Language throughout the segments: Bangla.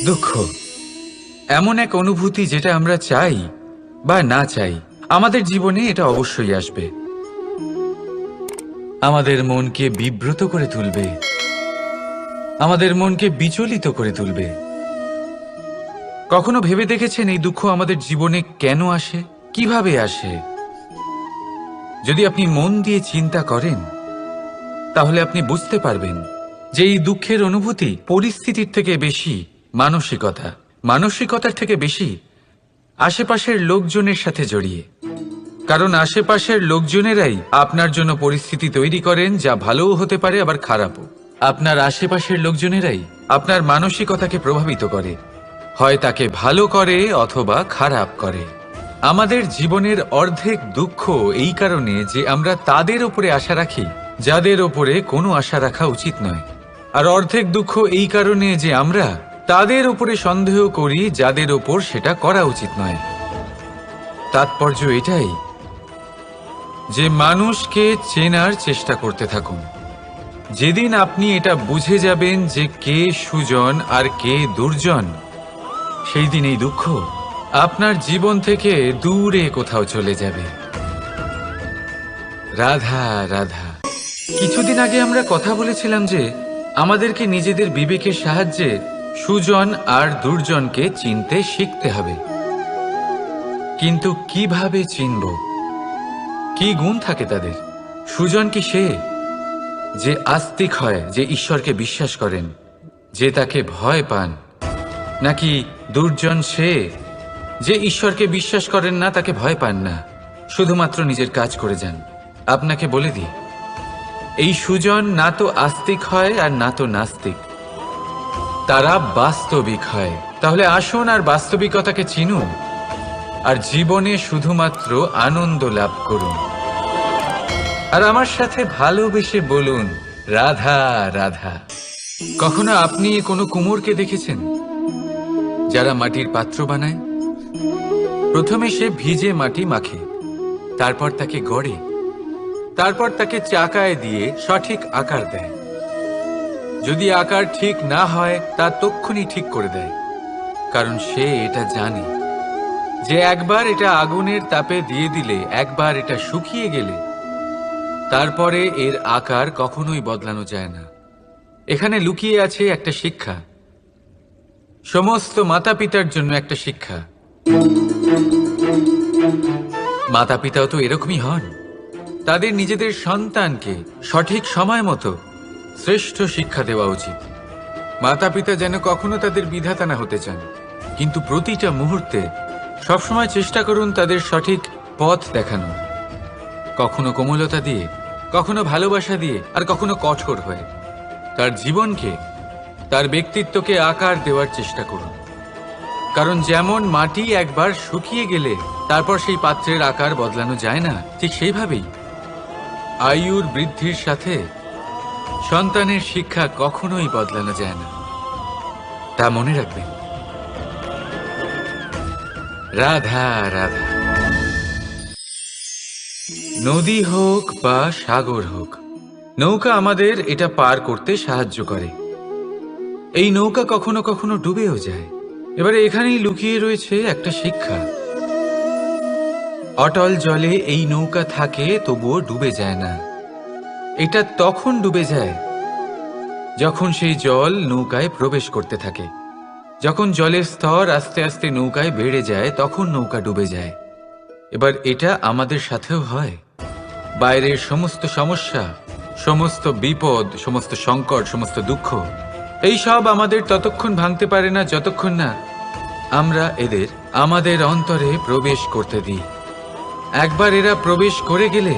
দুঃখ এমন এক অনুভূতি যেটা আমরা চাই বা না চাই, আমাদের জীবনে এটা অবশ্যই আসবে। আমাদের মনকে বিব্রত করে তুলবে, আমাদের মনকে বিচলিত করে তুলবে। কখনো ভেবে দেখেছেন এই দুঃখ আমাদের জীবনে কেন আসে, কিভাবে আসে? যদি আপনি মন দিয়ে চিন্তা করেন তাহলে আপনি বুঝতে পারবেন যে এই দুঃখের অনুভূতি পরিস্থিতির থেকে বেশি মানসিকতার থেকে বেশি আশেপাশের লোকজনের সাথে জড়িয়ে। কারণ আশেপাশের লোকজনেরাই আপনার জন্য পরিস্থিতি তৈরি করেন, যা ভালোও হতে পারে আবার খারাপও। আপনার আশেপাশের লোকজনেরাই আপনার মানসিকতাকে প্রভাবিত করে, হয় তাকে ভালো করে অথবা খারাপ করে। আমাদের জীবনের অর্ধেক দুঃখ এই কারণে যে আমরা তাদের উপরে আশা রাখি যাদের ওপরে কোনো আশা রাখা উচিত নয়, আর অর্ধেক দুঃখ এই কারণে যে আমরা তাদের উপরে সন্দেহ করি যাদের ওপর সেটা করা উচিত নয়। তাৎপর্য এটাই যে মানুষকে চেনার চেষ্টা করতে থাকুন। যেদিন আপনি এটা বুঝে যাবেন যে কে সুজন আর কে দুর্জন, সেই দিন এই দুঃখ আপনার জীবন থেকে দূরে কোথাও চলে যাবে। রাধা রাধা। কিছুদিন আগে আমরা কথা বলেছিলাম যে আমাদেরকে নিজেদের বিবেকের সাহায্যে সুজন আর দুর্জনকে চিনতে শিখতে হবে। কিন্তু কিভাবে চিনব? কি গুণ থাকে তাদের? সুজন কি সে যে আস্তিক হয়, যে ঈশ্বরকে বিশ্বাস করেন, যে তাকে ভয় পান? নাকি দুর্জন সে যে ঈশ্বরকে বিশ্বাস করেন না, তাকে ভয় পান না, শুধুমাত্র নিজের কাজ করে যান? আপনাকে বলে দিই, এই সুজন না তো আস্তিক হয় আর না তো নাস্তিক, তারা বাস্তবিক হয়। তাহলে আসুন আর বাস্তবিকতাকে চিনুন আর জীবনে শুধুমাত্র আনন্দ লাভ করুন। আর আমার সাথে ভালোবেসে বলুন রাধা রাধা। কখনো আপনি কোনো কুমোরকে দেখেছেন যারা মাটির পাত্র বানায়? প্রথমে সে ভিজে মাটি মাখে, তারপর তাকে গড়ে, তারপর তাকে চাকায় দিয়ে সঠিক আকার দেয়। যদি আকার ঠিক না হয় তা তক্ষুনি ঠিক করে দেয়, কারণ সে এটা জানে যে একবার এটা আগুনের তাপে দিয়ে দিলে, একবার এটা শুকিয়ে গেলে তারপরে এর আকার কখনোই বদলানো যায় না। এখানে লুকিয়ে আছে একটা শিক্ষা, সমস্ত মাতা পিতার জন্য একটা শিক্ষা। মাতা পিতাও তো এরকমই হন, তাদের নিজেদের সন্তানকে সঠিক সময় মতো শ্রেষ্ঠ শিক্ষা দেওয়া উচিত। মাতা পিতা যেন কখনো তাদের বিধাতা না হতে চান, কিন্তু প্রতিটা মুহূর্তে সবসময় চেষ্টা করুন তাদের সঠিক পথ দেখানো, কখনো কোমলতা দিয়ে, কখনো ভালোবাসা দিয়ে, আর কখনো কঠোর হয়ে। তার জীবনকে, তার ব্যক্তিত্বকে আকার দেওয়ার চেষ্টা করুন। কারণ যেমন মাটি একবার শুকিয়ে গেলে তারপর সেই পাত্রের আকার বদলানো যায় না, ঠিক সেইভাবেই আয়ুর বৃদ্ধির সাথে সন্তানের শিক্ষা কখনোই বদলানো যায় না। তা মনে রাখবেন। রাধা রাধা। নদী হোক বা সাগর হোক, নৌকা আমাদের এটা পার করতে সাহায্য করে। এই নৌকা কখনো কখনো ডুবেও যায়। এবারে এখানেই লুকিয়ে রয়েছে একটা শিক্ষা। অটল জলে এই নৌকা থাকে, তবুও ডুবে যায় না। এটা তখন ডুবে যায় যখন সেই জল নৌকায় প্রবেশ করতে থাকে। যখন জলের স্তর আস্তে আস্তে নৌকায় বেড়ে যায়, তখন নৌকা ডুবে যায়। এবার এটা আমাদের সাথেও হয়। বাইরের সমস্ত সমস্যা, সমস্ত বিপদ, সমস্ত সংকট, সমস্ত দুঃখ, এই সব আমাদের ততক্ষণ ভাঙতে পারে না যতক্ষণ না আমরা এদের আমাদের অন্তরে প্রবেশ করতে দিই। একবার এরা প্রবেশ করে গেলে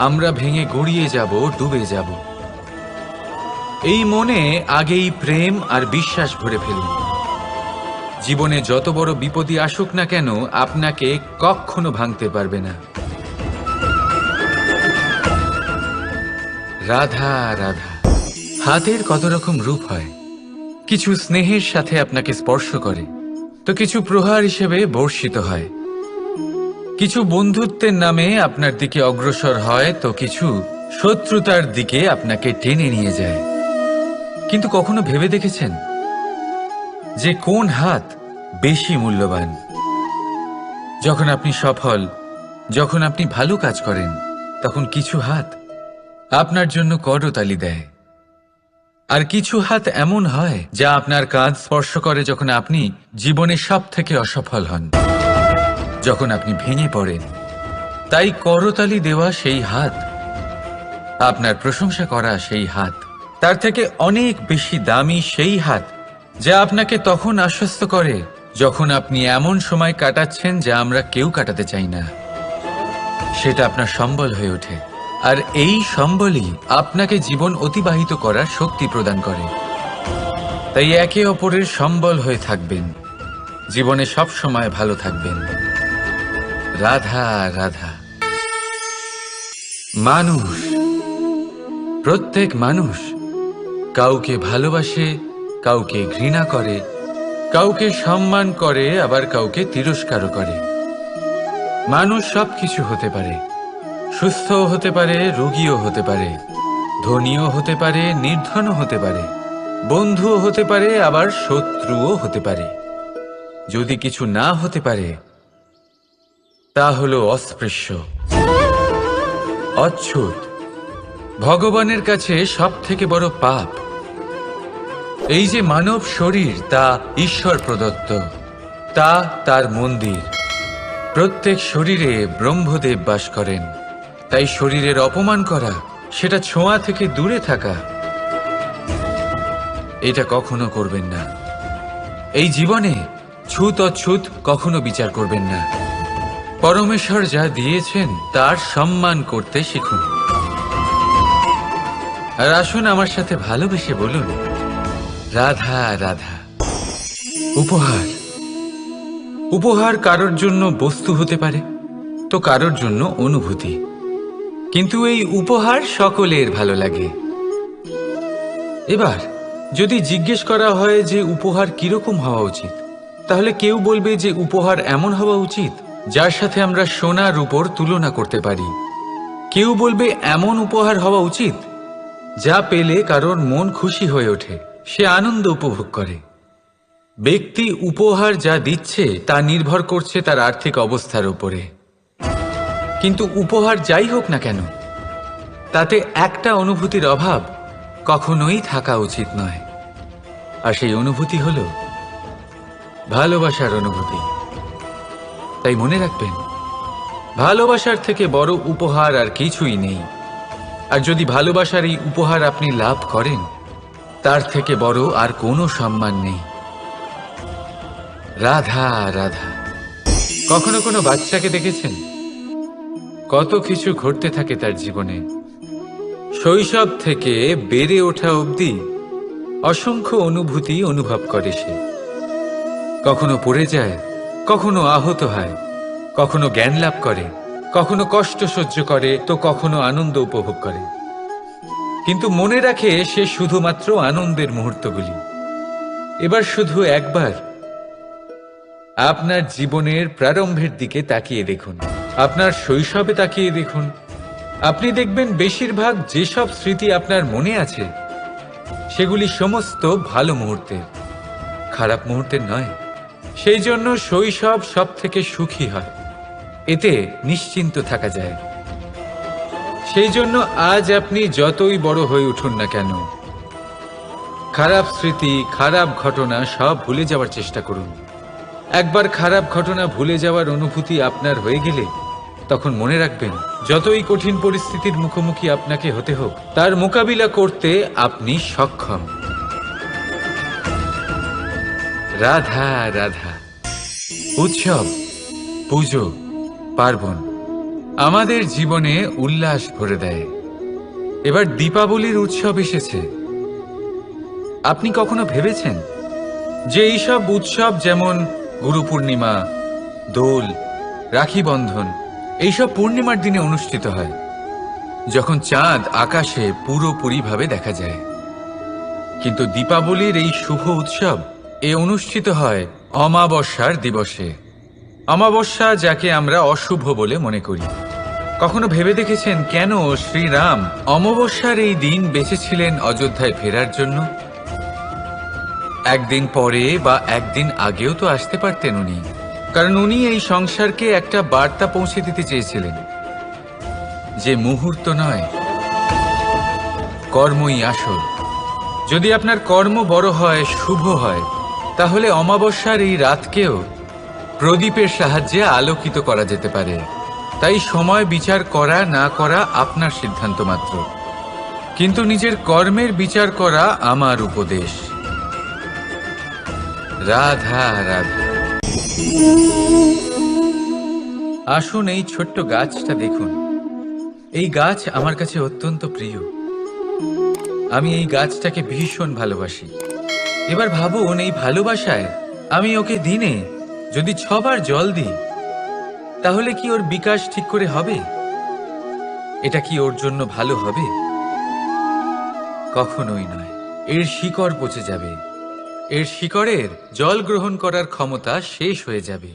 আমরা ভেঙে গড়িয়ে যাব, ডুবে যাব। এই মনে আগেই প্রেম আর বিশ্বাস ভরে ফেলুন। জীবনে যত বড় বিপদই আসুক না কেন, আপনাকে কখনো ভাঙতে পারবে না। রাধা রাধা। হাতের কত রকম রূপ হয়। কিছু স্নেহের সাথে আপনাকে স্পর্শ করে, তো কিছু প্রহার হিসেবে বর্ষিত হয়। কিছু বন্ধুত্বের নামে আপনার দিকে অগ্রসর হয়, তো কিছু শত্রুতার দিকে আপনাকে টেনে নিয়ে যায়। কিন্তু কখনো ভেবে দেখেছেন যে কোন হাত বেশি মূল্যবান? যখন আপনি সফল, যখন আপনি ভালো কাজ করেন, তখন কিছু হাত আপনার জন্য করতালি দেয়, আর কিছু হাত এমন হয় যা আপনার কাঁধ স্পর্শ করে যখন আপনি জীবনে সব থেকে অসফল হন, যখন আপনি ভেঙে পড়েন। তাই করতালি দেওয়া সেই হাত, আপনার প্রশংসা করা সেই হাত, তার থেকে অনেক বেশি দামি সেই হাত যা আপনাকে তখন আশ্বস্ত করে যখন আপনি এমন সময় কাটাচ্ছেন যা আমরা কেউ কাটাতে চাই না। সেটা আপনার সম্বল হয়ে ওঠে, আর এই সম্বলই আপনাকে জীবন অতিবাহিত করার শক্তি প্রদান করে। তাই একে অপরের সম্বল হয়ে থাকবেন, জীবনে সব সময় ভালো থাকবেন। রাধা রাধা। মানুষ, প্রত্যেক মানুষ কাউকে ভালোবাসে, কাউকে ঘৃণা করে, কাউকে সম্মান করে, আবার কাউকে তিরস্কারও করে। মানুষ সবকিছু হতে পারে, সুস্থও হতে পারে, রোগীও হতে পারে, ধনীও হতে পারে, নির্ধনও হতে পারে, বন্ধুও হতে পারে, আবার শত্রুও হতে পারে। যদি কিছু না হতে পারে তা হলো অস্পৃশ্য, অচ্ছুত। ভগবানের কাছে সব থেকে বড় পাপ এই যে মানব শরীর, তা ঈশ্বর প্রদত্ত, তা তার মন্দির। প্রত্যেক শরীরে ব্রহ্মদেব বাস করেন। তাই শরীরের অপমান করা, সেটা ছোঁয়া থেকে দূরে থাকা, এটা কখনো করবেন না। এই জীবনে ছুত অছুত কখনো বিচার করবেন না। পরমেশ্বর যা দিয়েছেন তার সম্মান করতে শিখুন। আর আসুন আমার সাথে ভালোবেসে বলুন, রাধা রাধা। উপহার, উপহার কারোর জন্য বস্তু হতে পারে, তো কারোর জন্য অনুভূতি। কিন্তু এই উপহার সকলের ভালো লাগে। এবার যদি জিজ্ঞেস করা হয় যে উপহার কিরকম হওয়া উচিত, তাহলে কেউ বলবে যে উপহার এমন হওয়া উচিত যার সাথে আমরা সোনা রূপোর তুলনা করতে পারি। কেউ বলবে এমন উপহার হওয়া উচিত যা পেলে কারোর মন খুশি হয়ে ওঠে, সে আনন্দ উপভোগ করে। ব্যক্তি উপহার যা দিচ্ছে তা নির্ভর করছে তার আর্থিক অবস্থার উপরে। কিন্তু উপহার যাই হোক না কেন, তাতে একটা অনুভূতির অভাব কখনোই থাকা উচিত নয়। আর সেই অনুভূতি হলো ভালোবাসার অনুভূতি। তাই মনে রাখবেন, ভালোবাসার থেকে বড় উপহার আর কিছুই নেই। আর যদি ভালোবাসার এই উপহার আপনি লাভ করেন, তার থেকে বড় আর কোনো সম্মান নেই। রাধা রাধা। কখনো কোনো বাচ্চাকে দেখেছেন? কত কিছু ঘটতে থাকে তার জীবনে। শৈশব থেকে বেড়ে ওঠা অবধি অসংখ্য অনুভূতি অনুভব করে সে। কখনো পড়ে যায়, কখনো আহত হয়, কখনো জ্ঞান লাভ করে, কখনো কষ্ট সহ্য করে, তো কখনো আনন্দ উপভোগ করে। কিন্তু মনে রাখে সে শুধুমাত্র আনন্দের মুহূর্তগুলি। এবার শুধু একবার আপনার জীবনের প্রারম্ভের দিকে তাকিয়ে দেখুন, আপনার শৈশবে তাকিয়ে দেখুন। আপনি দেখবেন বেশিরভাগ যেসব স্মৃতি আপনার মনে আছে সেগুলি সমস্ত ভালো মুহূর্তের, খারাপ মুহূর্তের নয়। সেই জন্য শৈশব সব থেকে সুখী হয়, এতে নিশ্চিন্ত থাকা যায়। সেই জন্য আজ আপনি যতই বড় হয়ে উঠুন না কেন, খারাপ স্মৃতি, খারাপ ঘটনা সব ভুলে যাওয়ার চেষ্টা করুন। একবার খারাপ ঘটনা ভুলে যাওয়ার অনুভূতি আপনার হয়ে গেলে তখন মনে রাখবেন, যতই কঠিন পরিস্থিতির মুখোমুখি আপনাকে হতে হোক, তার মোকাবিলা করতে আপনি সক্ষম। রাধা রাধা। উৎসব, পুজো, পার্বণ আমাদের জীবনে উল্লাস ভরে দেয়। এবার দীপাবলির উৎসব এসেছে। আপনি কখনো ভেবেছেন যে এইসব উৎসব যেমন গুরু পূর্ণিমা, দোল, রাখি বন্ধন, এইসব পূর্ণিমার দিনে অনুষ্ঠিত হয়, যখন চাঁদ আকাশে পুরোপুরিভাবে দেখা যায়। কিন্তু দীপাবলির এই শুভ উৎসব অনুষ্ঠিত হয় অমাবস্যার দিবসে। অমাবস্যা, যাকে আমরা অশুভ বলে মনে করি। কখনো ভেবে দেখেছেন কেন শ্রীরাম অমাবস্যার এই দিন বেঁচেছিলেন অযোধ্যায় ফেরার জন্য? একদিন পরে বা একদিন আগেও তো আসতে পারতেন উনি, কারণ উনি এই সংসারকে একটা বার্তা পৌঁছে দিতে চেয়েছিলেন যে মুহূর্ত নয়, কর্মই আসল। যদি আপনার কর্ম বড় হয়, শুভ হয়, তাহলে অমাবস্যার এই রাতকেও প্রদীপের সাহায্যে আলোকিত করা যেতে পারে। তাই সময় বিচার করা না করা আপনার সিদ্ধান্ত মাত্র, কিন্তু নিজের কর্মের বিচার করা আমার উপদেশ। রাধা রাধা। আসুন এই ছোট্ট গাছটা দেখুন। এই গাছ আমার কাছে অত্যন্ত প্রিয়। আমি এই গাছটাকে ভীষণ ভালোবাসি। এবার ভাবুন, এই ভালোবাসায় আমি ওকে দিনে যদি 6 বার জল দিই, তাহলে কি ওর বিকাশ ঠিক করে হবে? এটা কি ওর জন্য ভালো হবে? কখনোই নয়। এর শিকড় পচে যাবে, এর শিকড়ের জল গ্রহণ করার ক্ষমতা শেষ হয়ে যাবে।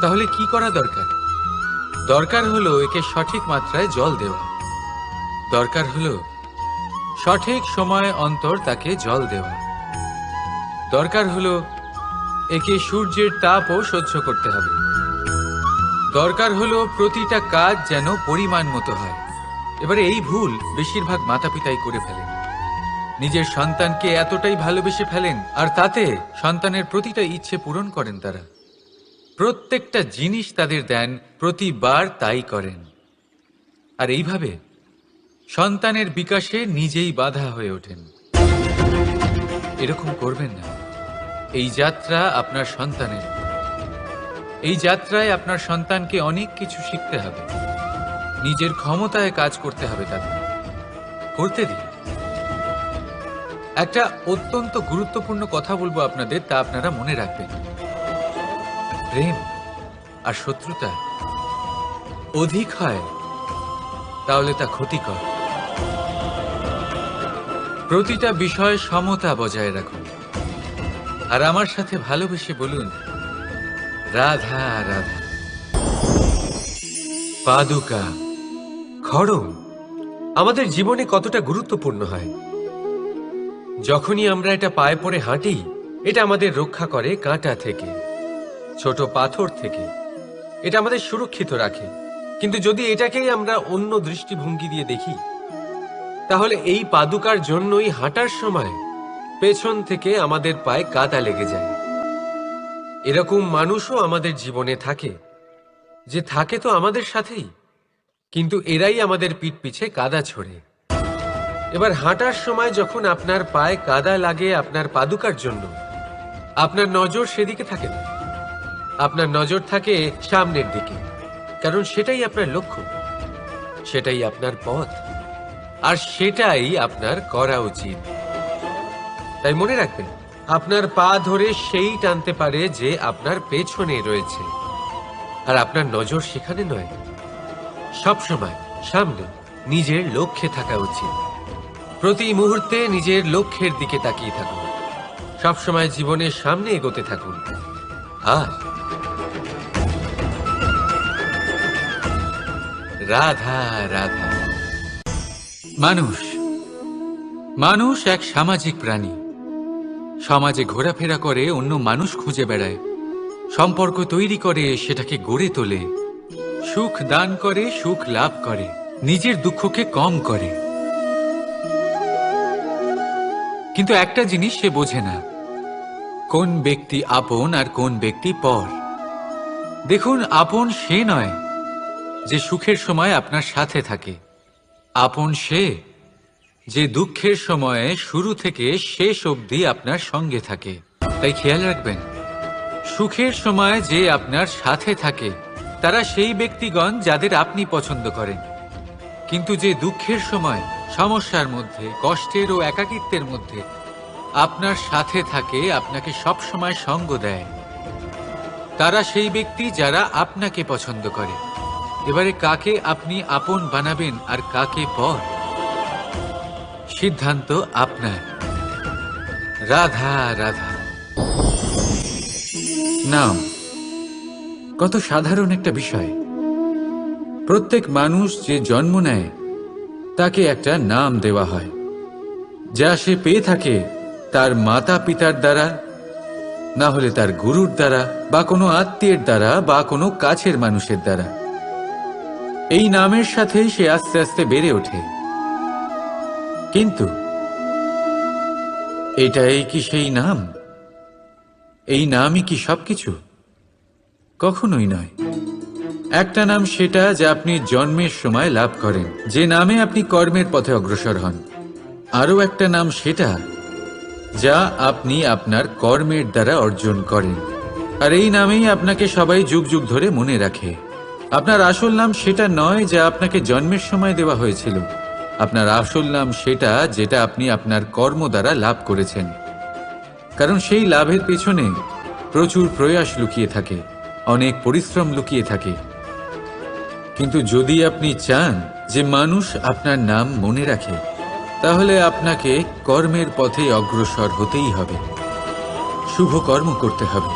তাহলে কি করা দরকার? দরকার হলো একে সঠিক মাত্রায় জল দেওয়া। দরকার হলো সঠিক সময় অন্তর তাকে জল দেওয়া। দরকার হলো একে সূর্যের তাপও সহ্য করতে হবে। দরকার হলো প্রতিটা কাজ যেন পরিমাণ মতো হয়। এবারে এই ভুল বেশিরভাগ মাতাপিতাই করে ফেলেন। নিজের সন্তানকে এতটাই ভালোবেসে ফেলেন, আর তাতে সন্তানের প্রতিটা ইচ্ছে পূরণ করেন। তারা প্রত্যেকটা জিনিস তাদের দেন, প্রতিবার তাই করেন। আর এইভাবে সন্তানের বিকাশে নিজেই বাধা হয়ে ওঠেন। এরকম করবেন না। এই যাত্রা আপনার সন্তানের। এই যাত্রায় আপনার সন্তানকে অনেক কিছু শিখতে হবে। নিজের ক্ষমতায় কাজ করতে হবে তাদের। করতে দিন। একটা অত্যন্ত গুরুত্বপূর্ণ কথা বলবো আপনাদের, তা আপনারা মনে রাখবেন। প্রেম আর শত্রুতা অধিক হয় তাহলে তা ক্ষতিকর। প্রতিটা বিষয়ে সমতা বজায় রাখুন। আর আমার সাথে ভালোবেসে বলুন, রাধা রাধা। পাদুকা, খড়ম আমাদের জীবনে কতটা গুরুত্বপূর্ণ হয়। যখনই আমরা এটা পায়ে পড়ে হাঁটি, এটা আমাদের রক্ষা করে কাঁটা থেকে, ছোট পাথর থেকে। এটা আমাদের সুরক্ষিত রাখে। কিন্তু যদি এটাকেই আমরা অন্য দৃষ্টিভঙ্গি দিয়ে দেখি, তাহলে এই পাদুকার জন্যই হাঁটার সময় পেছন থেকে আমাদের পায়ে কাদা লেগে যায়। এরকম মানুষও আমাদের জীবনে থাকে, যে থাকে তো আমাদের সাথেই, কিন্তু এরাই আমাদের পিঠ পিছে কাদা ছোড়ে। এবার হাঁটার সময় যখন আপনার পায়ে কাদা লাগে আপনার পাদুকার জন্য, আপনার নজর সেদিকে থাকে না। আপনার নজর থাকে সামনের দিকে, কারণ সেটাই আপনার লক্ষ্য, সেটাই আপনার পথ, আর সেটাই আপনার করা উচিত। তাই মনে রাখবেন, আপনার পা ধরে সেই টানতে পারে যে আপনার পেছনে রয়েছে, আর আপনার নজর সেখানে নয়। সবসময় সামনে নিজের লক্ষ্যে থাকা উচিত। প্রতি মুহূর্তে নিজের লক্ষ্যের দিকে তাকিয়ে থাকুন। সবসময় জীবনের সামনে এগোতে থাকুন। আর রাধা রাধা। মানুষ এক সামাজিক প্রাণী। সমাজে ঘোরাফেরা করে, অন্য মানুষ খুঁজে বেড়ায়, সম্পর্ক তৈরি করে, সেটাকে গড়ে তোলে, সুখ দান করে, সুখ লাভ করে, নিজের দুঃখকে কম করে। কিন্তু একটা জিনিস সে বোঝে না, কোন ব্যক্তি আপন আর কোন ব্যক্তি পর। দেখুন, আপন সে নয় যে সুখের সময় আপনার সাথে থাকে। আপন সে যে দুঃখের সময়ে শুরু থেকে শেষ অবধি আপনার সঙ্গে থাকে। তাই খেয়াল রাখবেন, সুখের সময় যে আপনার সাথে থাকে তারা সেই ব্যক্তিগণ যাদের আপনি পছন্দ করেন। কিন্তু যে দুঃখের সময়, সমস্যার মধ্যে, কষ্টের ও একাকিত্বের মধ্যে আপনার সাথে থাকে, আপনাকে সব সময় সঙ্গ দেয়, তারা সেই ব্যক্তি যারা আপনাকে পছন্দ করে। এবারে কাকে আপনি আপন বানাবেন আর কাকে পর, সিদ্ধান্ত আপনার। রাধা রাধা। নাম কত সাধারণ একটা বিষয়। প্রত্যেক মানুষ যে জন্ম নেয় তাকে একটা নাম দেওয়া হয়, যা সে পেয়ে থাকে তার মাতা পিতার দ্বারা, না হলে তার গুরুর দ্বারা, বা কোনো আত্মীয়ের দ্বারা, বা কোনো কাছের মানুষের দ্বারা। এই নামের সাথেই সে আস্তে আস্তে বেড়ে ওঠে। কিন্তু এটাই কি সেই নাম? এই নামই কি সবকিছু? কখনোই নয়। একটা নাম সেটা যা আপনি জন্মের সময় লাভ করেন, যে নামে আপনি কর্মের পথে অগ্রসর হন। আরও একটা নাম সেটা যা আপনি আপনার কর্মের দ্বারা অর্জন করেন, আর এই নামেই আপনাকে সবাই যুগ যুগ ধরে মনে রাখে। আপনার আসল নাম সেটা নয় যা আপনাকে জন্মের সময় দেওয়া হয়েছিল। আপনার আসল নাম সেটা যেটা আপনি আপনার কর্ম দ্বারা লাভ করেছেন, কারণ সেই লাভের পেছনে প্রচুর প্রয়াস লুকিয়ে থাকে, অনেক পরিশ্রম লুকিয়ে থাকে। কিন্তু যদি আপনি চান যে মানুষ আপনার নাম মনে রাখে, তাহলে আপনাকে কর্মের পথে অগ্রসর হতেই হবে, শুভ কর্ম করতে হবে,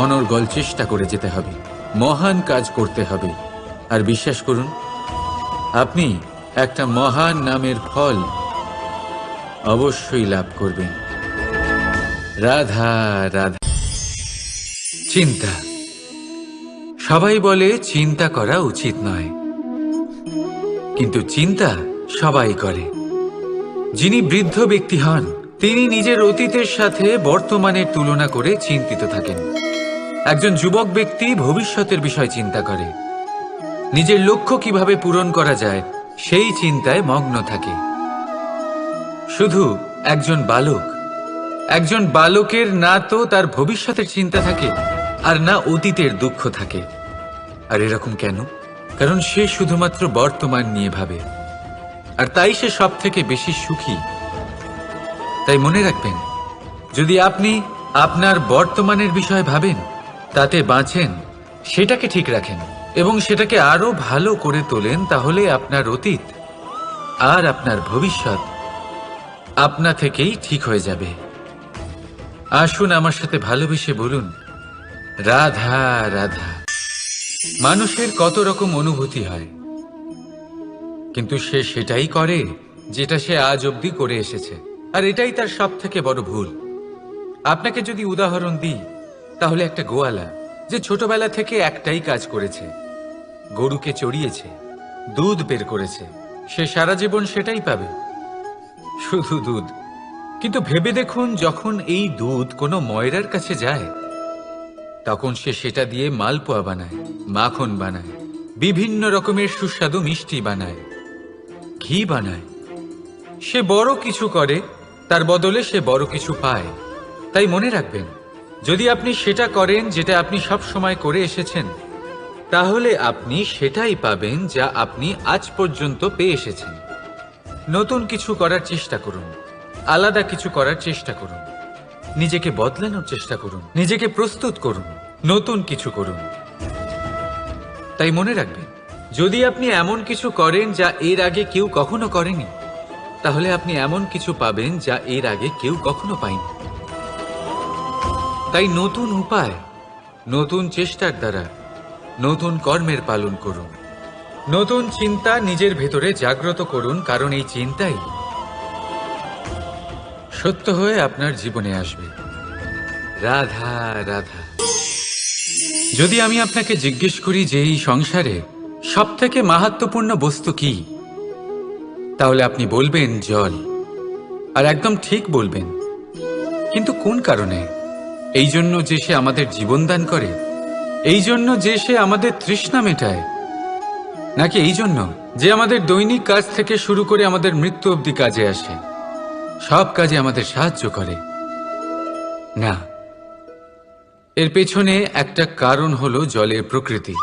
অনর্গল চেষ্টা করে যেতে হবে, মহান কাজ করতে হবে। আর বিশ্বাস করুন, আপনি একটা মহান নামের ফল অবশ্যই লাভ করবেন। রাধা রাধা। চিন্তা। সবাই বলে চিন্তা করা উচিত নয়, কিন্তু চিন্তা সবাই করে। যিনি বৃদ্ধ ব্যক্তি হন, তিনি নিজের অতীতের সাথে বর্তমানের তুলনা করে চিন্তিত থাকেন। একজন যুবক ব্যক্তি ভবিষ্যতের বিষয় চিন্তা করে, নিজের লক্ষ্য কিভাবে পূরণ করা যায় সেই চিন্তায় মগ্ন থাকে। শুধু একজন বালকের না তো তার ভবিষ্যতের চিন্তা থাকে, আর না অতীতের দুঃখ থাকে। আর এরকম কেন? কারণ সে শুধুমাত্র বর্তমান নিয়ে ভাবে, আর তাই সে সব থেকে বেশি সুখী। তাই মনে রাখবেন, যদি আপনি আপনার বর্তমানের বিষয় ভাবেন, তাতে বাঁচেন, সেটাকে ঠিক রাখেন এবং সেটাকে আরো ভালো করে তোলেন, তাহলে আপনার অতীত আর আপনার ভবিষ্যৎ আপনা থেকেই ঠিক হয়ে যাবে। আসুন আমার সাথে ভালোবেসে বলুন, রাধা রাধা। মানুষের কত রকম অনুভূতি হয়, কিন্তু সে সেটাই করে যেটা সে আজ অবধি করে এসেছে, আর এটাই তার সব থেকে বড় ভুল। আপনাকে যদি উদাহরণ দিই, তাহলে একটা গোয়ালা যে ছোটবেলা থেকে একটাই কাজ করেছে, গরুকে চড়িয়েছে, দুধ বের করেছে, সে সারা জীবন সেটাই পাবে, শুধু দুধ। কিন্তু ভেবে দেখুন, যখন এই দুধ কোনো ময়রার কাছে যায়, তখন সে সেটা দিয়ে মালপোয়া বানায়, মাখন বানায়, বিভিন্ন রকমের সুস্বাদু মিষ্টি বানায়, ঘি বানায়। সে বড় কিছু করে, তার বদলে সে বড় কিছু পায়। তাই মনে রাখবেন, যদি আপনি সেটা করেন যেটা আপনি সব সময় করে এসেছেন, তাহলে আপনি সেটাই পাবেন যা আপনি আজ পর্যন্ত পেয়ে এসেছেন। নতুন কিছু করার চেষ্টা করুন, আলাদা কিছু করার চেষ্টা করুন, নিজেকে বদলানোর চেষ্টা করুন, নিজেকে প্রস্তুত করুন, নতুন কিছু করুন। তাই মনে রাখবেন, যদি আপনি এমন কিছু করেন যা এর আগে কেউ কখনো করেনি, তাহলে আপনি এমন কিছু পাবেন যা এর আগে কেউ কখনো পায়নি। তাই নতুন উপায়, নতুন চেষ্টার দ্বারা নতুন কর্মের পালন করুন, নতুন চিন্তা নিজের ভেতরে জাগ্রত করুন, কারণ এই চিন্তাই সত্য হয়ে আপনার জীবনে আসবে। রাধা রাধা। যদি আমি আপনাকে জিজ্ঞেস করি যে এই সংসারে সব থেকে মাহাত্ম্যপূর্ণ বস্তু কি, তাহলে আপনি বলবেন জল। আর একদম ঠিক বলবেন। কিন্তু কোন কারণে? এই জন্য যে সে আমাদের জীবন দান করে, এই জন্য যে সে আমাদের তৃষ্ণা মেটায়, নাকি এই জন্য যে আমাদের দৈনিক কাজ থেকে শুরু করে আমাদের মৃত্যু অবধি কাজে আসে, সব কাজে আমাদের সাহায্য করে? না, এর পেছনে একটা কারণ হলো জলের প্রকৃতি।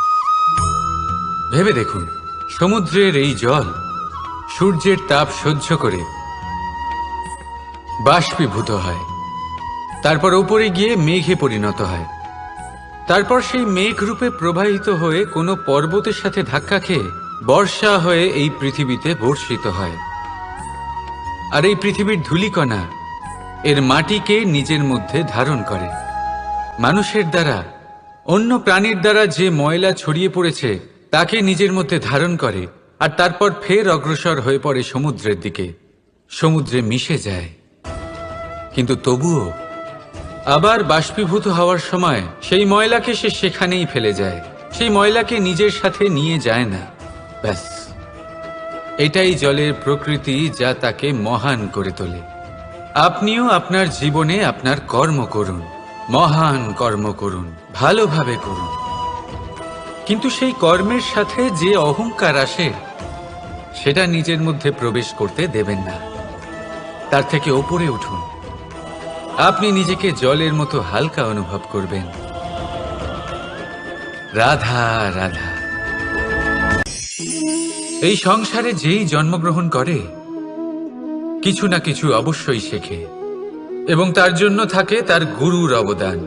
ভেবে দেখুন, সমুদ্রের এই জল সূর্যের তাপ সহ্য করে বাষ্পীভূত হয়, তারপর উপরে গিয়ে মেঘে পরিণত হয়, তারপর সেই মেঘ রূপে প্রবাহিত হয়ে কোনো পর্বতের সাথে ধাক্কা খেয়ে বর্ষা হয়ে এই পৃথিবীতে বর্ষিত হয়। আর এই পৃথিবীর ধূলিকণা এর মাটিকে নিজের মধ্যে ধারণ করে। মানুষের দ্বারা অন্য প্রাণীর দ্বারা যে ময়লা ছড়িয়ে পড়েছে তাকে নিজের মধ্যে ধারণ করে আর তারপর ফের অগ্রসর হয়ে পড়ে সমুদ্রের দিকে, সমুদ্রে মিশে যায়। কিন্তু তবুও আবার বাষ্পীভূত হওয়ার সময় সেই ময়লাকে সে সেখানেই ফেলে যায়, সেই ময়লাকে নিজের সাথে নিয়ে যায় না। ব্যাস, এটাই জলের প্রকৃতি, যা তাকে মহান করে তোলে। আপনিও আপনার জীবনে আপনার কর্ম করুন, মহান কর্ম করুন, ভালোভাবে করুন, কিন্তু সেই কর্মের সাথে যে অহংকার আসে সেটা নিজের মধ্যে প্রবেশ করতে দেবেন না। তার থেকে ওপরে উঠুন। আপনি নিজেকে জলের মতো হালকা অনুভব করবেন। রাধা রাধা। এই সংসারে যেই জন্মগ্রহণ করে কিছু না কিছু অবশ্যই শেখে, এবং তার জন্য থাকে তার গুরুর অবদান।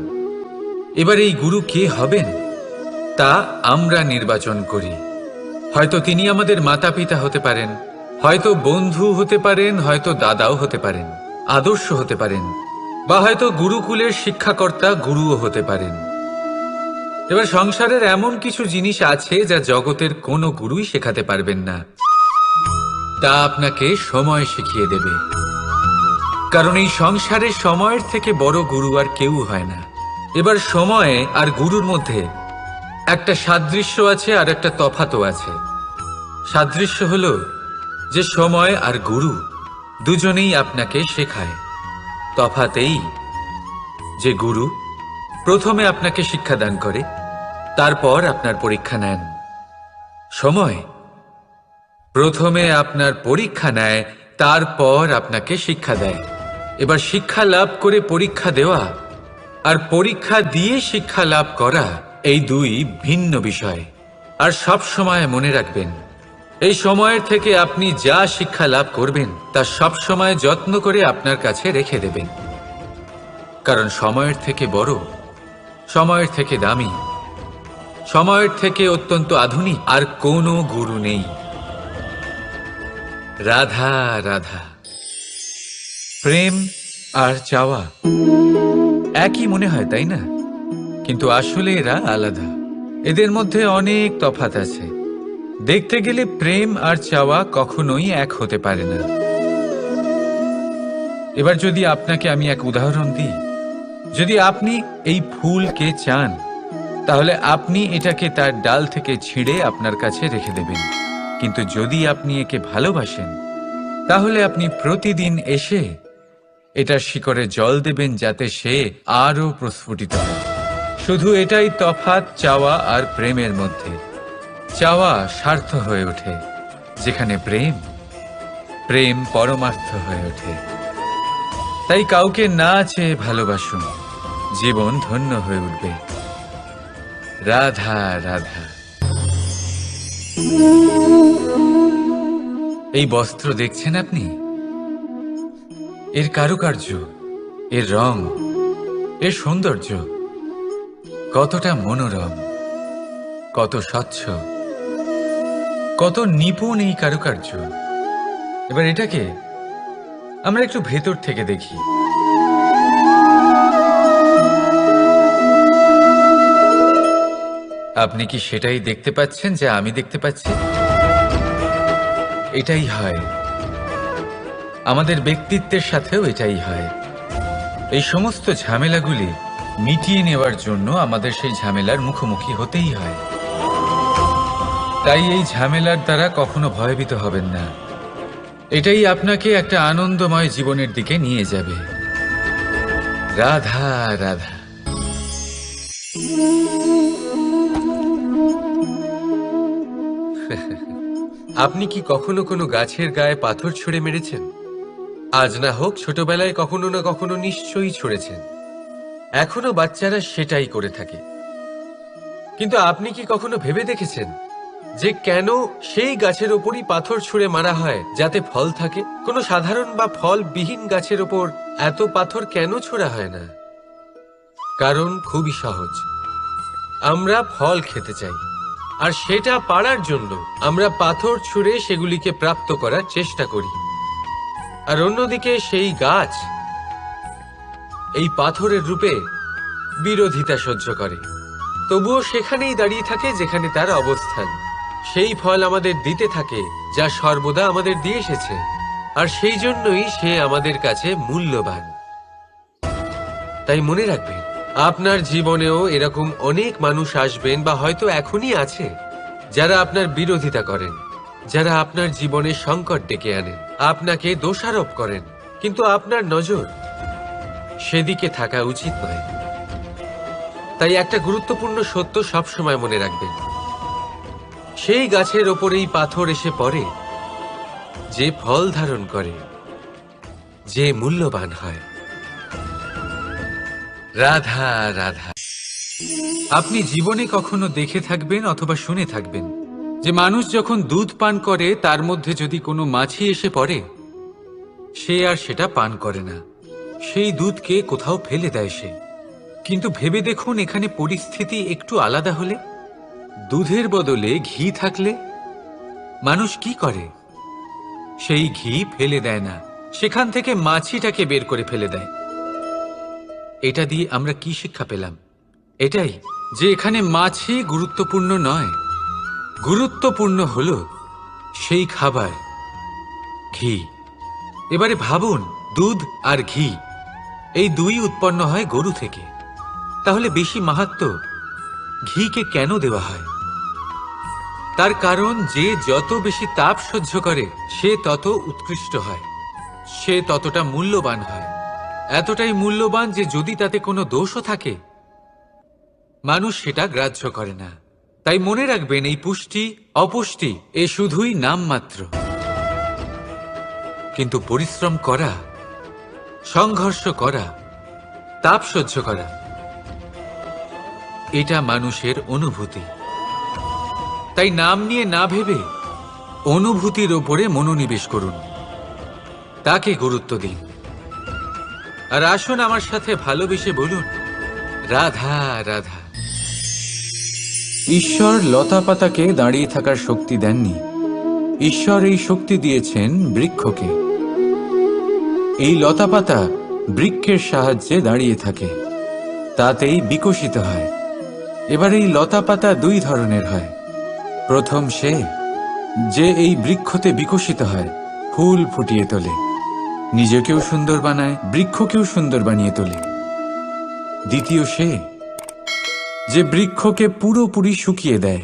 এবার এই গুরু কে হবেন তা আমরা নির্বাচন করি। হয়তো তিনি আমাদের মাতা পিতা হতে পারেন, হয়তো বন্ধু হতে পারেন, হয়তো দাদাও হতে পারেন, আদর্শ হতে পারেন, বা হয়তো গুরুকুলের শিক্ষাকর্তা গুরুও হতে পারেন। এবার সংসারের এমন কিছু জিনিস আছে যা জগতের কোনো গুরুই শেখাতে পারবেন না, তা আপনাকে সময় শিখিয়ে দেবে। কারণ এই সংসারে সময়ের থেকে বড় গুরু আর কেউ হয় না। এবার সময় আর গুরুর মধ্যে একটা সাদৃশ্য আছে আর একটা তফাতও আছে। সাদৃশ্য হলো যে সময় আর গুরু দুজনেই আপনাকে শেখায়। তফাতেই যে গুরু প্রথমে আপনাকে শিক্ষাদান করে, তারপর আপনার পরীক্ষা নেন। সময় প্রথমে আপনার পরীক্ষা নেয়, তারপর আপনাকে শিক্ষা দেয়। এবার শিক্ষা লাভ করে পরীক্ষা দেওয়া আর পরীক্ষা দিয়ে শিক্ষা লাভ করা এই দুই ভিন্ন বিষয়। আর সব সময় মনে রাখবেন, এই সময়ের থেকে আপনি যা শিক্ষা লাভ করবেন তা সব সময় যত্ন করে আপনার কাছে রেখে দেবেন। কারণ সময়ের থেকে বড়, সময়ের থেকে দামি, সময়ের থেকে অত্যন্ত আধুনিক আর কোনো গুরু নেই। রাধা রাধা। প্রেম আর চাওয়া একই মনে হয়, তাই না? কিন্তু আসলে এরা আলাদা। এদের মধ্যে অনেক তফাৎ আছে। দেখতে গেলে প্রেম আর চাওয়া কখনোই এক হতে পারে না। এবার যদি আপনাকে আমি এক উদাহরণ দিই, যদি আপনি এই ফুলকে চান, তাহলে আপনি এটাকে তার ডাল থেকে ছিঁড়ে আপনার কাছে রেখে দেবেন। কিন্তু যদি আপনি একে ভালোবাসেন, তাহলে আপনি প্রতিদিন এসে এটার শিকড়ে জল দেবেন, যাতে সে আরো প্রস্ফুটিত হয়। শুধু এটাই তফাৎ চাওয়া আর প্রেমের মধ্যে। চাওয়া স্বার্থ হয়ে ওঠে, যেখানে প্রেম প্রেম পরমার্থ হয়ে ওঠে। তাই কাউকে না চেয়ে ভালোবাসুন, জীবন ধন্য হয়ে উঠবে। রাধা রাধা। এই বস্ত্র দেখছেন আপনি? এর কারুকার্য, এর রং, এর সৌন্দর্য কতটা মনোরম, কত স্বচ্ছ, কত নিপুণ এই কারুকার্য। এবার এটাকে আমরা একটু ভেতর থেকে দেখি। আপনি কি সেটাই দেখতে পাচ্ছেন যা আমি দেখতে পাচ্ছি? এটাই হয় আমাদের ব্যক্তিত্বের সাথেও, এটাই হয়। এই সমস্ত ঝামেলাগুলি মিটিয়ে নেওয়ার জন্য আমাদের সেই ঝামেলার মুখোমুখি হতেই হয়। তাই এই ঝামেলার দ্বারা কখনো ভয়ভীত হবেন না। এটাই আপনাকে একটা আনন্দময় জীবনের দিকে নিয়ে যাবে। রাধা রাধা। আপনি কি কখনো কোনো গাছের গায়ে পাথর ছুঁড়ে মেরেছেন? আজ না হোক, ছোটবেলায় কখনো না কখনো নিশ্চয়ই ছুঁড়েছেন। এখনো বাচ্চারা সেটাই করে থাকে। কিন্তু আপনি কি কখনো ভেবে দেখেছেন যে কেন সেই গাছের ওপরই পাথর ছুঁড়ে মারা হয় যাতে ফল থাকে? কোনো সাধারণ বা ফলবিহীন গাছের ওপর এত পাথর কেন ছোড়া হয় না? কারণ খুবই সহজ। আমরা ফল খেতে চাই, আর সেটা পারার জন্য আমরা পাথর ছুঁড়ে সেগুলিকে প্রাপ্ত করার চেষ্টা করি। আর অন্যদিকে সেই গাছ এই পাথরের রূপে বিরোধিতা সহ্য করে। তবুও সেখানেই দাঁড়িয়ে থাকে যেখানে তার অবস্থান। সেই ফল আমাদের দিতে থাকে যা সর্বদা আমাদের দিয়ে এসেছে, আর সেই জন্যই সে আমাদের কাছে মূল্যবান। তাই মনে রাখবেন, আপনার জীবনেও এরকম অনেক মানুষ আসবেন বা হয়তো এখনই আছে, যারা আপনার বিরোধিতা করেন, যারা আপনার জীবনে সংকট ডেকে আনেন, আপনাকে দোষারোপ করেন, কিন্তু আপনার নজর সেদিকে থাকা উচিত নয়। তাই একটা গুরুত্বপূর্ণ সত্য সবসময় মনে রাখবেন, সেই গাছের ওপরেই পাথর এসে পড়ে যে ফল ধারণ করে, যে মূল্যবান হয়। রাধা রাধা। আপনি জীবনে কখনো দেখে থাকবেন অথবা শুনে থাকবেন যে মানুষ যখন দুধ পান করে তার মধ্যে যদি কোনো মাছি এসে পড়ে, সে আর সেটা পান করে না, সেই দুধকে কোথাও ফেলে দেয় সে। কিন্তু ভেবে দেখুন, এখানে পরিস্থিতি একটু আলাদা হলে, দুধের বদলে ঘি থাকলে মানুষ কি করে? সেই ঘি ফেলে দেয় না, সেখান থেকে মাছিটাকে বের করে ফেলে দেয়। এটা দিয়ে আমরা কি শিক্ষা পেলাম? এটাই যে এখানে মাছি গুরুত্বপূর্ণ নয়, গুরুত্বপূর্ণ হলো সেই খাবার, ঘি। এবারে ভাবুন, দুধ আর ঘি এই দুই উৎপন্ন হয় গরু থেকে, তাহলে বেশি মাহাত্ম্য ঘিকে কেন দেওয়া হয়? তার কারণ, যে যত বেশি তাপ সহ্য করে সে তত উৎকৃষ্ট হয়, সে ততটা মূল্যবান হয়। এতটাই মূল্যবান যে যদি তাতে কোনো দোষও থাকে, মানুষ সেটা গ্রাহ্য করে না। তাই মনে রাখবেন, এই পুষ্টি অপুষ্টি এ শুধুই নামমাত্র, কিন্তু পরিশ্রম করা, সংঘর্ষ করা, তাপ সহ্য করা, এটা মানুষের অনুভূতি। তাই নাম নিয়ে না ভেবে অনুভূতির ওপরে মনোনিবেশ করুন, তাকে গুরুত্ব দিন। আর আসুন আমার সাথে ভালোবেসে বলুন, রাধা রাধা। ঈশ্বর লতা পাতাকে দাঁড়িয়ে থাকার শক্তি দেননি, ঈশ্বর এই শক্তি দিয়েছেন বৃক্ষকে। এই লতা পাতা বৃক্ষের সাহায্যে দাঁড়িয়ে থাকে, তাতেই বিকশিত হয়। এবার এই লতা পাতা দুই ধরনের হয়। প্রথম সে যে এই বৃক্ষতে বিকশিত হয়, ফুল ফুটিয়ে তোলে, নিজেকেও সুন্দর বানায়, বৃক্ষকেও সুন্দর বানিয়ে তোলে। দ্বিতীয় সে যে বৃক্ষকে পুরোপুরি শুকিয়ে দেয়,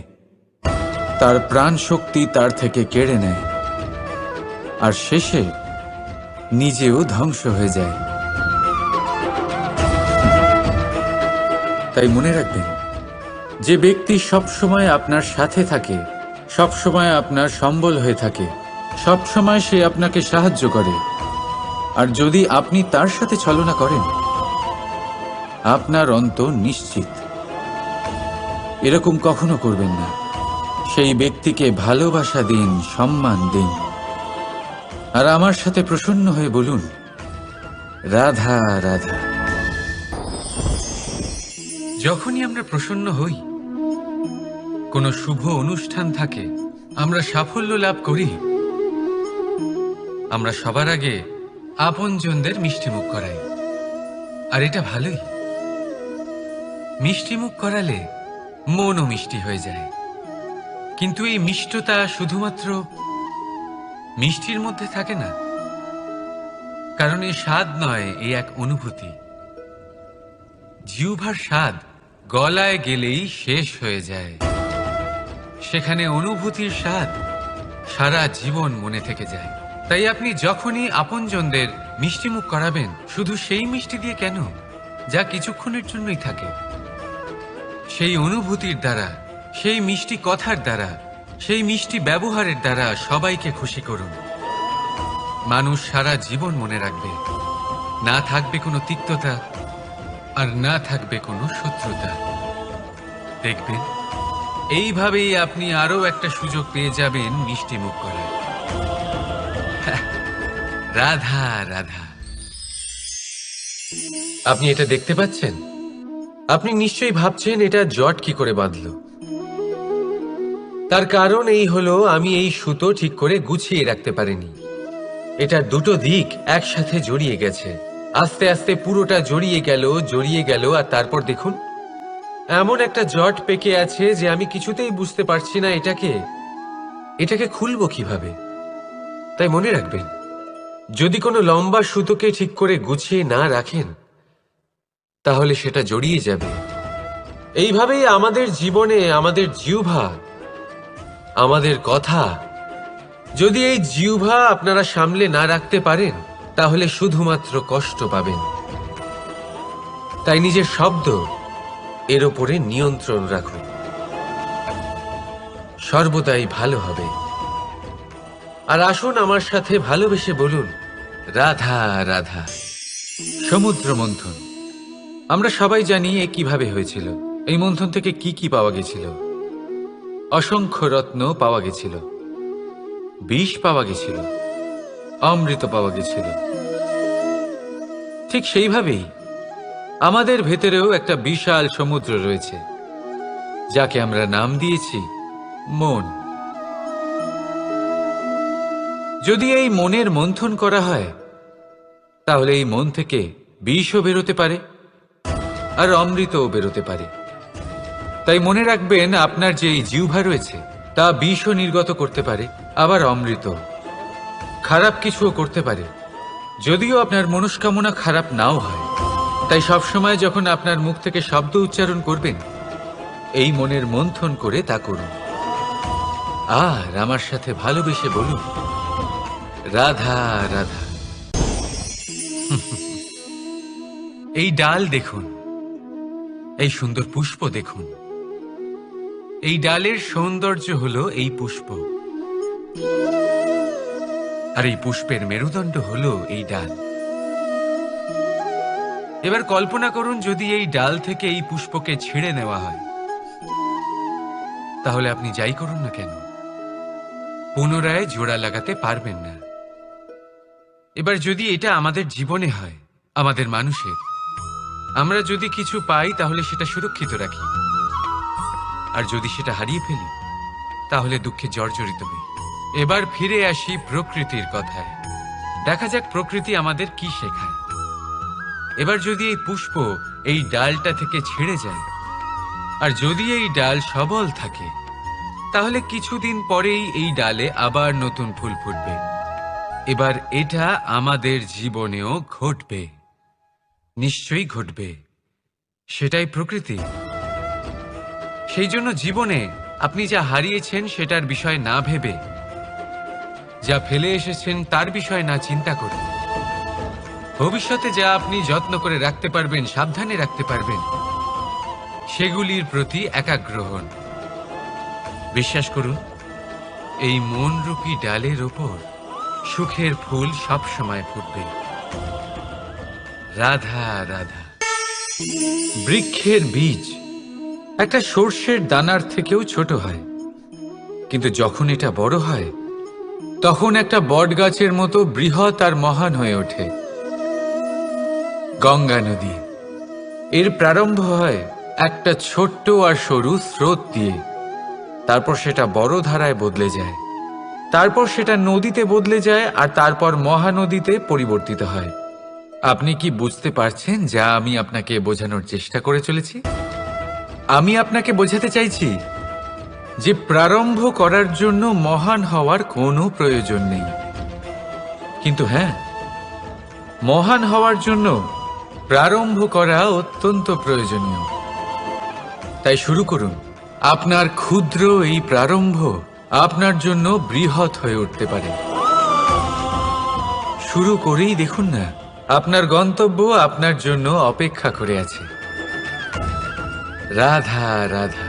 তার প্রাণ শক্তি তার থেকে কেড়ে নেয়, আর শেষে নিজেও ধ্বংস হয়ে যায়। তাই মনে রাখবেন, যে ব্যক্তি সবসময় আপনার সাথে থাকে, সবসময় আপনার সম্বল হয়ে থাকে, সবসময় সে আপনাকে সাহায্য করে, আর যদি আপনি তার সাথে ছলনা করেন, আপনার অন্ত নিশ্চিত। এরকম কখনো করবেন না। সেই ব্যক্তিকে ভালোবাসা দিন, সম্মান দিন, আর আমার সাথে প্রসন্ন হয়ে বলুন, রাধা রাধা। যখনই আমরা প্রসন্ন হই, কোনো শুভ অনুষ্ঠান থাকে, আমরা সাফল্য লাভ করি, আমরা সবার আগে আপনজনদের মিষ্টিমুখ করাই। আর এটা ভালোই, মিষ্টিমুখ করালে মনও মিষ্টি হয়ে যায়। কিন্তু এই মিষ্টতা শুধুমাত্র মিষ্টির মধ্যে থাকে না, কারণ এই স্বাদ নয়, এই এক অনুভূতি। জিহ্বার স্বাদ গলায় গেলেই শেষ হয়ে যায়, সেখানে অনুভূতির স্বাদ সারা জীবন মনে থেকে যায়। তাই আপনি যখনই আপনজনদের মিষ্টিমুখ করাবেন, শুধু সেই মিষ্টি দিয়ে কেন, যা কিছুক্ষণের জন্যই থাকে, সেই অনুভূতির দ্বারা, সেই মিষ্টি কথার দ্বারা, সেই মিষ্টি ব্যবহারের দ্বারা সবাইকে খুশি করুন। মানুষ সারা জীবন মনে রাখবে, না থাকবে কোনো তিক্ততা, আর না থাকবে কোনো শত্রুতা। দেখবেন, এইভাবেই আপনি আরো একটা সুযোগ পেয়ে যাবেন মিষ্টি মুখ করার। রাধা রাধা। আপনি এটা দেখতে পাচ্ছেন? আপনি নিশ্চয়ই ভাবছেন এটা জট কি করে বাঁধলো। তার কারণ এই হলো, আমি এই সুতো ঠিক করে গুছিয়ে রাখতে পারিনি। এটার দুটো দিক একসাথে জড়িয়ে গেছে, আস্তে আস্তে পুরোটা জড়িয়ে গেল, আর তারপর দেখুন এমন একটা জট পেকে আছে যে আমি কিছুতেই বুঝতে পারছি না এটাকে খুলবো কিভাবে। তাই মনে রাখবেন, যদি কোনো লম্বা সুতোকে ঠিক করে গুছিয়ে না রাখেন তাহলে সেটা জড়িয়ে যাবে। এইভাবেই আমাদের জীবনে আমাদের জিহ্বা, আমাদের কথা, যদি এই জিহ্বা আপনারা সামলে না রাখতে পারেন তাহলে শুধুমাত্র কষ্ট পাবেন। তাই নিজের শব্দ এর ওপরে নিয়ন্ত্রণ রাখুন, সর্বদাই ভালো হবে। আর আসুন আমার সাথে ভালোবেসে বলুন, রাধা রাধা। সমুদ্র মন্থন, আমরা সবাই জানি এ কিভাবে হয়েছিল। এই মন্থন থেকে কি কি পাওয়া গেছিল? অসংখ্য রত্ন পাওয়া গেছিল, বিষ পাওয়া গেছিল, অমৃত পাওয়া গেছিল। ঠিক সেইভাবেই আমাদের ভেতরেও একটা বিশাল সমুদ্র রয়েছে, যাকে আমরা নাম দিয়েছি মন। যদি এই মনের মন্থন করা হয় তাহলে এই মন থেকে বিষও বেরোতে পারে আর অমৃতও বেরোতে পারে। তাই মনে রাখবেন, আপনার যে এই জিহ্বা রয়েছে তা বিষও নির্গত করতে পারে, আবার অমৃত। খারাপ কিছুও করতে পারে, যদিও আপনার মনস্কামনা খারাপ নাও হয়। তাই সবসময় যখন আপনার মুখ থেকে শব্দ উচ্চারণ করবেন, এই মনের মন্থন করে তা করুন। আর আমার সাথে ভালোবেসে বলুন, রাধা রাধা। এই ডাল দেখুন, এই সুন্দর পুষ্প দেখুন। এই ডালের সৌন্দর্য হলো এই পুষ্প, আর এই পুষ্পের মেরুদণ্ড হলো এই ডাল। এবার কল্পনা করুন, যদি এই ডাল থেকে এই পুষ্পকে ছিঁড়ে নেওয়া হয়, তাহলে আপনি যাই করুন না কেন পুনরায় জোড়া লাগাতে পারবেন না। এবার যদি এটা আমাদের জীবনে হয়, আমাদের মানুষের, আমরা যদি কিছু পাই তাহলে সেটা সুরক্ষিত রাখি, আর যদি সেটা হারিয়ে ফেলি তাহলে দুঃখে জর্জরিত হই। এবার ফিরে আসি প্রকৃতির কথায়। দেখা যাক প্রকৃতি আমাদের কি শেখায়। এবার যদি এই পুষ্প এই ডালটা থেকে ছিঁড়ে যায়, আর যদি এই ডাল সবল থাকে, তাহলে কিছুদিন পরেই এই ডালে আবার নতুন ফুল ফুটবে। এবার এটা আমাদের জীবনেও ঘটবে, নিশ্চয়ই ঘটবে। সেটাই প্রকৃতি। সেই জন্য জীবনে আপনি যা হারিয়েছেন সেটার বিষয় না ভেবে, যা ফেলে এসেছেন তার বিষয় না চিন্তা করে, ভবিষ্যতে যা আপনি যত্ন করে রাখতে পারবেন, সাবধানে রাখতে পারবেন, সেগুলির প্রতি একাগ্র হন। বিশ্বাস করুন, এই মনরূপী ডালের ওপর সুখের ফুল সব সময় ফুটবে। রাধা রাধা। বৃক্ষের বীজ একটা সর্ষের দানার থেকেও ছোট হয়, কিন্তু যখন এটা বড় হয় তখন একটা বট গাছের মতো বৃহৎ আর মহান হয়ে ওঠে। গঙ্গা নদী, এর প্রারম্ভ হয় একটা ছোট্ট আর সরু স্রোত দিয়ে, তারপর সেটা বড় ধারায় বদলে যায়, তারপর সেটা নদীতে বদলে যায়, আর তারপর মহানদীতে পরিবর্তিত হয়। আপনি কি বুঝতে পারছেন যা আমি আপনাকে বোঝানোর চেষ্টা করে চলেছি? আমি আপনাকে বোঝাতে চাইছি যে প্রারম্ভ করার জন্য মহান হওয়ার কোনো প্রয়োজন নেই, কিন্তু হ্যাঁ, মহান হওয়ার জন্য প্রারম্ভ করা অত্যন্ত প্রয়োজনীয়। তাই শুরু করুন। আপনার ক্ষুদ্র এই প্রারম্ভ আপনার জন্য বৃহৎ হয়ে উঠতে পারে। শুরু করেই দেখুন না, আপনার গন্তব্য আপনার জন্য অপেক্ষা করে আছে। রাধা রাধা।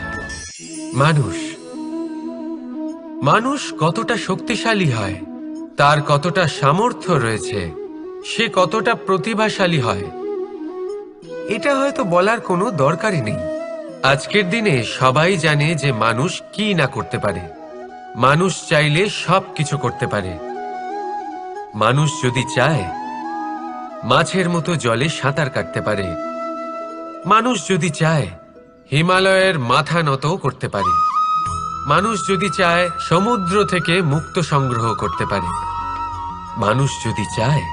মানুষ কতটা শক্তিশালী হয়, তার কতটা সামর্থ্য রয়েছে, সে কতটা প্রতিভাশালী হয়, এটা হয়তো বলার কোনো দরকারই নেই। আজকের দিনে সবাই জানে যে মানুষ কি না করতে পারে। মানুষ চাইলে সব কিছু করতে পারে। মানুষ যদি চায় মাছের মতো জলে সাঁতার কাটতে পারে। মানুষ যদি চায় হিমালয়ের মাথা নত করতে পারে। মানুষ যদি চায় সমুদ্র থেকে মুক্তো সংগ্রহ করতে পারে। মানুষ যদি চায়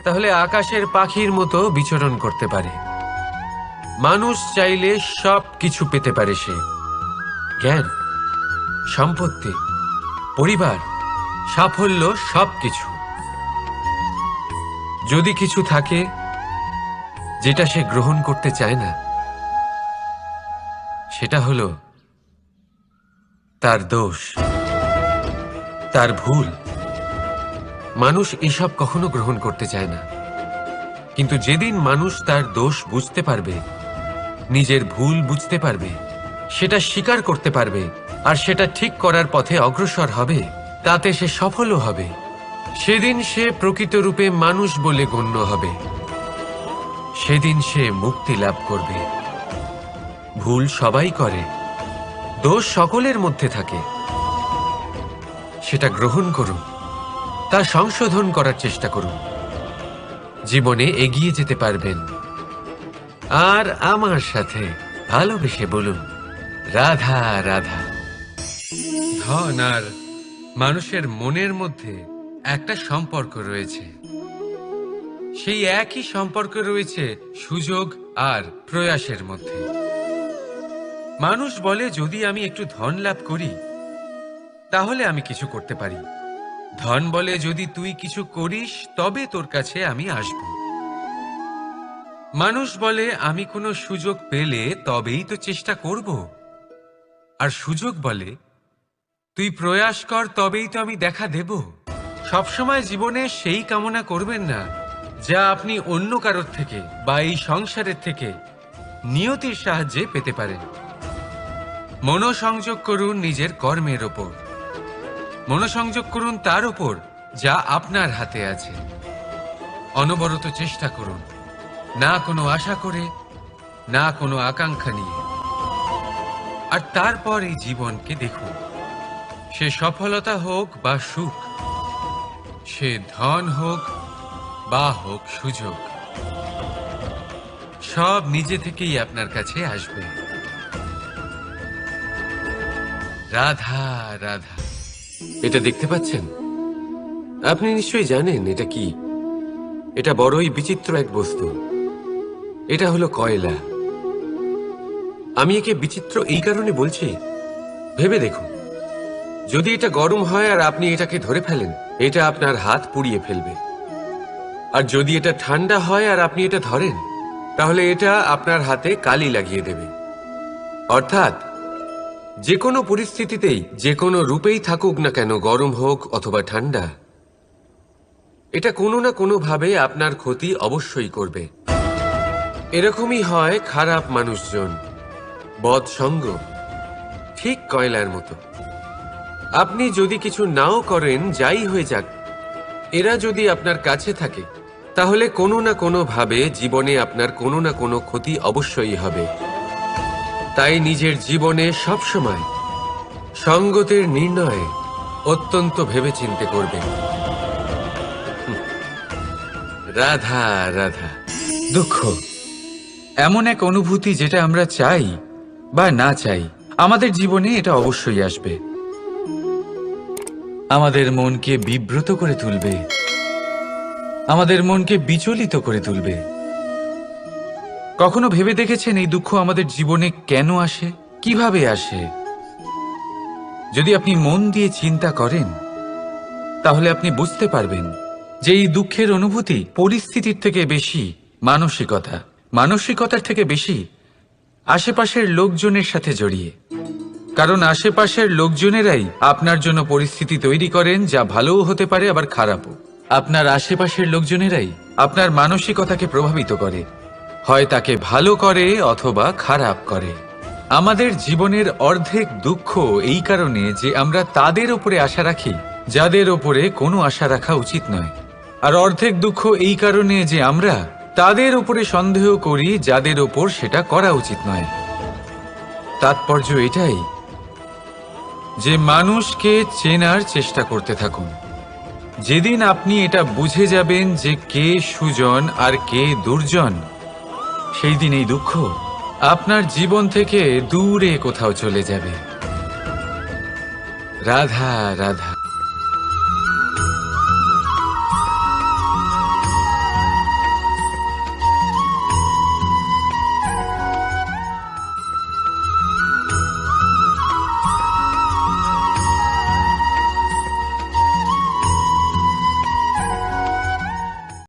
তাহলে আকাশের পাখির মতো বিচরণ করতে পারে। মানুষ চাইলে সব কিছু পেতে পারে সে, জ্ঞান, সম্পত্তি, পরিবার, সাফল্য, সবকিছু। যদি কিছু থাকে যেটা সে গ্রহণ করতে চায় না, সেটা হলো তার দোষ, তার ভুল। মানুষ এসব কখনো গ্রহণ করতে চায় না, কিন্তু যেদিন মানুষ তার দোষ বুঝতে পারবে, নিজের ভুল বুঝতে পারবে, সেটা স্বীকার করতে পারবে আর সেটা ঠিক করার পথে অগ্রসর হবে, তাতে সে সফলও হবে, সেদিন সে প্রকৃত রূপে মানুষ বলে গণ্য হবে। সেদিন সে মুক্তি লাভ করবে। ভুল সবাই করে, দোষ সকলের মধ্যে থাকে। সেটা গ্রহণ করুন, তা সংশোধন করার চেষ্টা করুন, জীবনে এগিয়ে যেতে পারবেন। আর আমার সাথে ভালোবেসে বলুন, রাধা রাধা। ধন আর মানুষের মনের মধ্যে একটা সম্পর্ক রয়েছে। সেই একই সম্পর্ক রয়েছে সুযোগ আর প্রয়াসের মধ্যে। মানুষ বলে, যদি আমি একটু ধন লাভ করি তাহলে আমি কিছু করতে পারি। ধন বলে, যদি তুই কিছু করিস তবে তোর কাছে আমি আসব। মানুষ বলে, আমি কোনো সুযোগ পেলে তবেই তো চেষ্টা করব। আর সুযোগ বলে, তুই প্রয়াস কর তবেই তো আমি দেখা দেব। সবসময় জীবনে সেই কামনা করবেন না যা আপনি অন্য কারোর থেকে বা এই সংসারের থেকে নিয়তির সাহায্যে পেতে পারেন। মনোসংযোগ করুন নিজের কর্মের ওপর, মনোসংযোগ করুন তার ওপর যা আপনার হাতে আছে। অনবরত চেষ্টা করুন, না কোনো আশা করে, না কোনো আকাঙ্ক্ষা নিয়ে। আর তারপর এই জীবনকে দেখুন, সে সফলতা হোক বা সুখ, সে ধন হোক বা হোক সুযোগ, সব নিজে থেকেই আপনার কাছে আসবে। রাধা রাধা। এটা দেখতে পাচ্ছেন? আপনি নিশ্চয়ই জানেন এটা কি। এটা বড়ই বিচিত্র এক বস্তু। এটা হলো কয়লা। আমি একে বিচিত্র এই কারণে বলছি, ভেবে দেখুন, যদি এটা গরম হয় আর আপনি এটাকে ধরে ফেলেন, এটা আপনার হাত পুড়িয়ে ফেলবে। আর যদি এটা ঠান্ডা হয় আর আপনি এটা ধরেন, তাহলে এটা আপনার হাতে কালি লাগিয়ে দেবে। অর্থাৎ যে কোনো পরিস্থিতিতেই, যে কোনো রূপেই থাকুক না কেন, গরম হোক অথবা ঠান্ডা, এটা কোনো না কোনো ভাবে আপনার ক্ষতি অবশ্যই করবে। এরকমই হয় খারাপ মানুষজন, বদসঙ্গ, ঠিক কয়লার মতো। আপনি যদি কিছু নাও করেন, যাই হয়ে যাক, এরা যদি আপনার কাছে থাকে, তাহলে কোনো না কোনো ভাবে জীবনে আপনার কোনো না কোনো ক্ষতি অবশ্যই হবে। তাই নিজের জীবনে সবসময় সঙ্গতের নির্ণয় অত্যন্ত ভেবেচিন্তে করবেন। রাধা রাধা। দুঃখ এমন এক অনুভূতি যেটা আমরা চাই বা না চাই, আমাদের জীবনে এটা অবশ্যই আসবে। আমাদের মনকে বিব্রত করে তুলবে, আমাদের মনকে বিচলিত করে তুলবে। কখনো ভেবে দেখেছেন এই দুঃখ আমাদের জীবনে কেন আসে, কিভাবে আসে? যদি আপনি মন দিয়ে চিন্তা করেন, তাহলে আপনি বুঝতে পারবেন যে এই দুঃখের অনুভূতি পরিস্থিতির থেকে বেশি মানসিকতার থেকে বেশি আশেপাশের লোকজনের সাথে জড়িয়ে। কারণ আশেপাশের লোকজনেরাই আপনার জন্য পরিস্থিতি তৈরি করেন, যা ভালোও হতে পারে আবার খারাপও। আপনার আশেপাশের লোকজনেরাই আপনার মানসিকতাকে প্রভাবিত করে, হয় তাকে ভালো করে অথবা খারাপ করে। আমাদের জীবনের অর্ধেক দুঃখ এই কারণে যে আমরা তাদের উপরে আশা রাখি যাদের ওপরে কোনো আশা রাখা উচিত নয়, আর অর্ধেক দুঃখ এই কারণে যে আমরা তাদের উপরে সন্দেহ করি যাদের ওপর সেটা করা উচিত নয়। তাৎপর্য এটাই যে মানুষকে চেনার চেষ্টা করতে থাকুন। যেদিন আপনি এটা বুঝে যাবেন যে কে সুজন আর কে দুর্জন, সেই দিন এই দুঃখ আপনার জীবন থেকে দূরে কোথাও চলে যাবে। রাধা রাধা।